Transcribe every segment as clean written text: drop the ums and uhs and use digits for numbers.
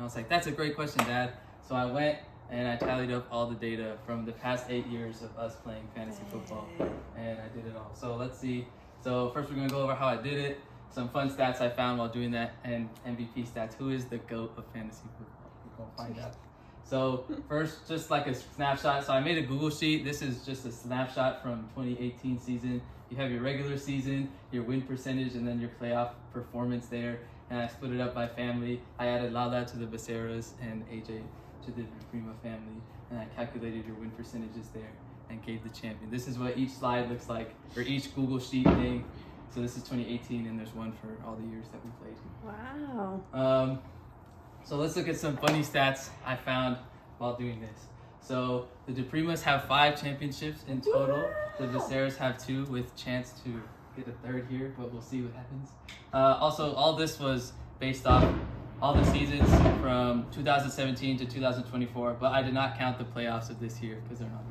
was like, that's a great question, Dad. So I went and I tallied up all the data from the past 8 years of us playing fantasy football, and I did it all. So let's see. So first we're gonna go over how I did it, some fun stats I found while doing that, and MVP stats. Who is the GOAT of fantasy football? We're gonna find out. So first, just like a snapshot. So I made a Google sheet. This is just a snapshot from 2018 season. You have your regular season, your win percentage, and then your playoff performance there. And I split it up by family. I added Lala to the Becerras and AJ to the Diprima family. And I calculated your win percentages there and gave the champion. This is what each slide looks like, or each Google sheet thing. So this is 2018, and there's one for all the years that we played. Wow. So let's look at some funny stats I found while doing this. So the Diprimas have 5 championships in total. The Becerras have 2 with chance to get a 3rd here, but we'll see what happens. Also, all this was based off all the seasons from 2017 to 2024, but I did not count the playoffs of this year because they're not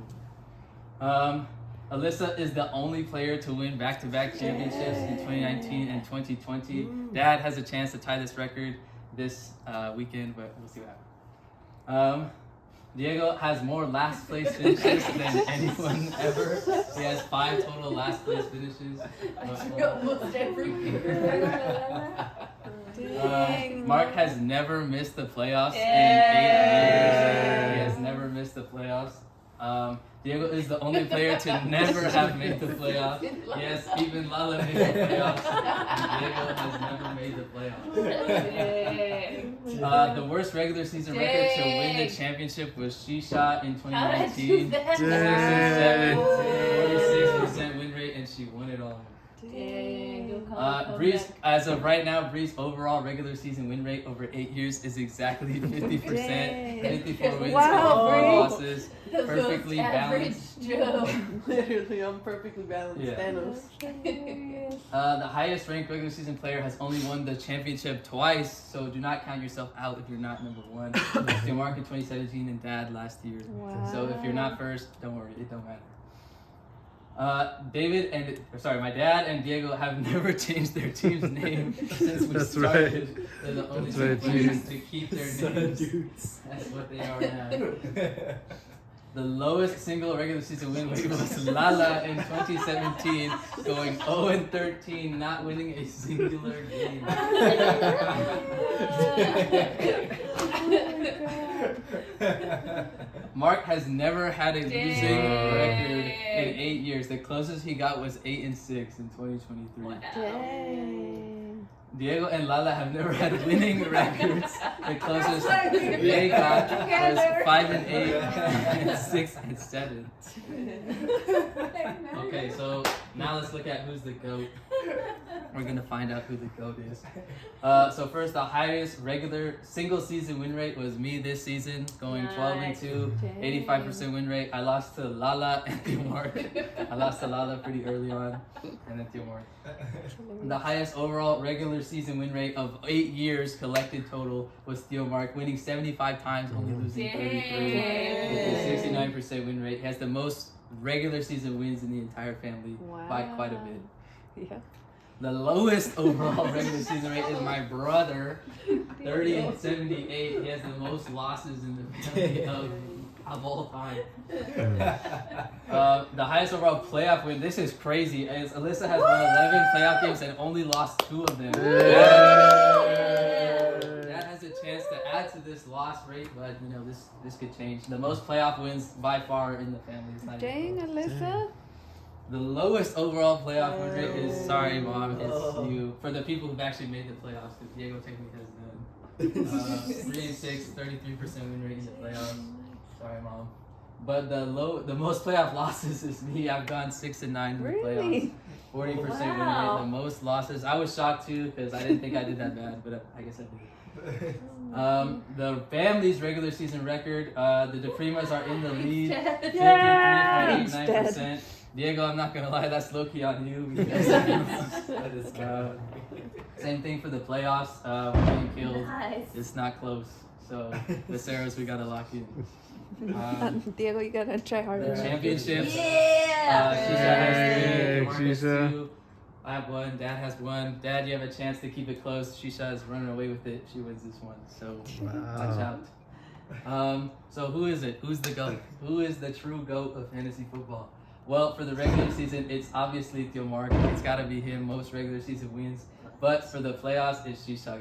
over. Alyssa is the only player to win back-to-back championships in 2019 and 2020. Dad has a chance to tie this record this weekend, but we'll see what happens. Diego has more last place finishes than anyone ever. He has 5 total last place finishes. Almost every year. Mark has never missed the playoffs in 8 years. He has never missed the playoffs. Diego is the only player to never have made the playoffs. Yes, even Lala made the playoffs. Diego has never made the playoffs. The worst regular season record to win the championship was Shisha in 2019. 46% win rate, and she won it all. Bree's, as of right now, Bree's overall regular season win rate over 8 years is exactly 50%. 54 wins, 54 losses. Perfectly balanced. Literally, I'm perfectly balanced. Yeah. Thanos. The highest ranked regular season player has only won the championship twice, so do not count yourself out if you're not number 1. Mark in 2017 and Dad last year. Wow. So if you're not first, don't worry, it don't matter. My dad and Diego have never changed their team's name since we started. Right. They're the only That's two right, players dude. to keep their names. That's what they are now. The lowest single regular season win rate was Lala in 2017, going 0-13, not winning a singular game. Mark has never had a losing record in 8 years. The closest he got was 8-6 in 2023. Wow. Dang. Diego and Lala have never had winning records. The closest they got was 5-8 and 6-7. Okay, so now let's look at who's the GOAT. We're gonna find out who the GOAT is. So first, the highest regular single season win rate was me this season, going 12-2, 85% win rate. I lost to Lala and Mark. I lost to Lala pretty early on, and then Mark. The highest overall regular season win rate of 8 years collected total was Mark, winning 75 times, only losing 33, with a 69% win rate. He has the most regular season wins in the entire family by quite a bit. Yeah. The lowest overall regular season rate is my brother, 30-78. He has the most losses in the family of all time. The highest overall playoff win, this is crazy, is Alyssa has won 11 playoff games and only lost 2 of them. That has a chance to add to this loss rate, but you know, this could change. The most playoff wins by far in the family. It's not Dang, Alyssa. The lowest overall playoff win rate is, sorry mom, it's you. For the people who've actually made the playoffs, because Diego technically has none. 3-6, 33% win rate in the playoffs. Sorry mom. But the most playoff losses is me. I've gone 6-9 in the playoffs. 40% win rate, the most losses. I was shocked too, because I didn't think I did that bad, but I guess I did. The family's regular season record, the Diprimas are in the lead, 53.89%. Diego, I'm not gonna lie, that's low-key on you. Because, same thing for the playoffs. We're getting killed. Nice. It's not close. So the Sarahs, we gotta lock in. Diego, you gotta try harder. The championships. Yeah. Shisha has 3, Mark has 2. I have one. Dad has one. Dad, you have a chance to keep it close. Shisha is running away with it. She wins this one. So watch out. So who is it? Who's the GOAT? Who is the true GOAT of fantasy football? Well, for the regular season, it's obviously Theo Mark. It's got to be him. Most regular season wins. But for the playoffs, it's Shisha.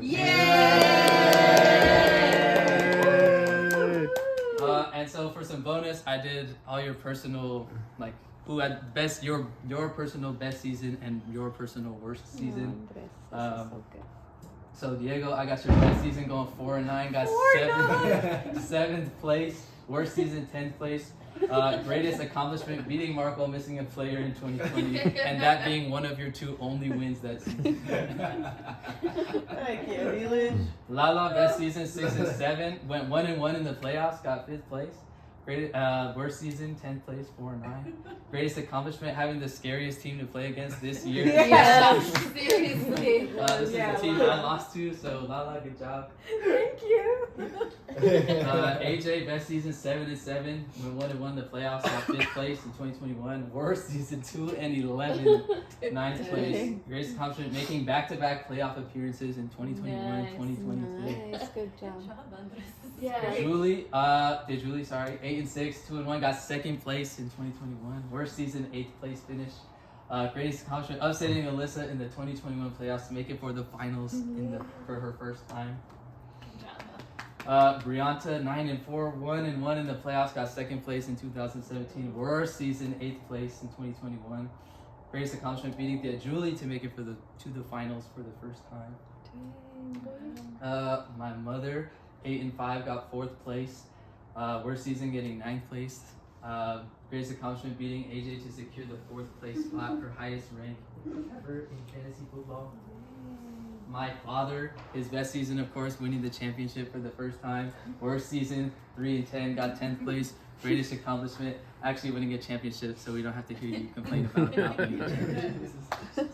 And so for some bonus, I did all your personal, like, who had best your personal best season and your personal worst season. So Diego, I got your best season going 4-9, got seventh place. Worst season 10th place. Greatest accomplishment beating Mark while missing a player in 2020, and that being one of your 2 only wins that season. Thank you, Elish. Lala best season 6 and 7, went 1-1 in the playoffs, got 5th place. Worst season 10th place 4-9. Greatest accomplishment having the scariest team to play against this year. Yeah, seriously. This is the team I lost to, so Lala, good job. Thank you. AJ, best season 7 and 7, went 1-1 in the playoffs, got 5th place in 2021. Worst season 2 and 11, 9th place. Greatest accomplishment making back-to-back playoff appearances in 2021 and 2022. Nice, good job. Yeah. Julie, 8 and 6, 2-1, got 2nd place in 2021. Worst season, 8th place finish. Greatest accomplishment, upsetting Alyssa in the 2021 playoffs to make it for the finals for her first time. Brianta, 9 and 4, 1-1 in the playoffs, got 2nd place in 2017. Worst season, 8th place in 2021. Greatest accomplishment beating Julie to make it to the finals for the first time. My mother, 8 and 5, got 4th place. Worst season, getting 9th place. Greatest accomplishment beating AJ to secure the 4th place spot, her highest rank ever in fantasy football. My father, his best season, of course, winning the championship for the first time. Worst season, 3 and 10, got 10th place. Greatest accomplishment, actually winning a championship, so we don't have to hear you complain about not winning a championship.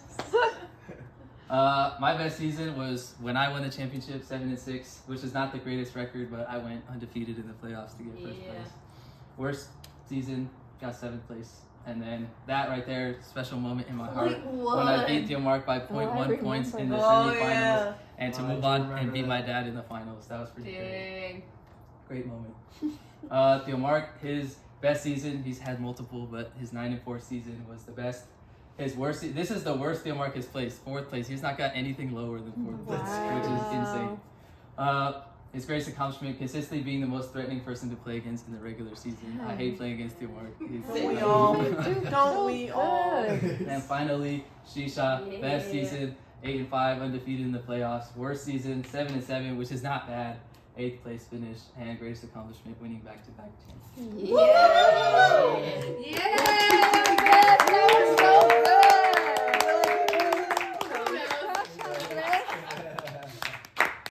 My best season was when I won the championship, 7 and 6, which is not the greatest record, but I went undefeated in the playoffs to get first place. Worst season, got 7th place. And then that right there, special moment in my heart when I beat Theo Mark by 0.1 points in the semifinals, and to move on and beat my dad in the finals. That was pretty great. Great moment. Theo Mark, his best season, he's had multiple, but his 9 and 4 season was the best. His worst, this is the worst Theo Mark has placed, 4th place. He's not got anything lower than 4th place, which is insane. His greatest accomplishment, consistently being the most threatening person to play against in the regular season. I hate playing against Theo Mark. Don't we all? And finally, Shisha, best season, 8 and 5, undefeated in the playoffs. Worst season, 7 and 7, which is not bad. 8th place finish, and greatest accomplishment, winning back-to-back championships. Yeah.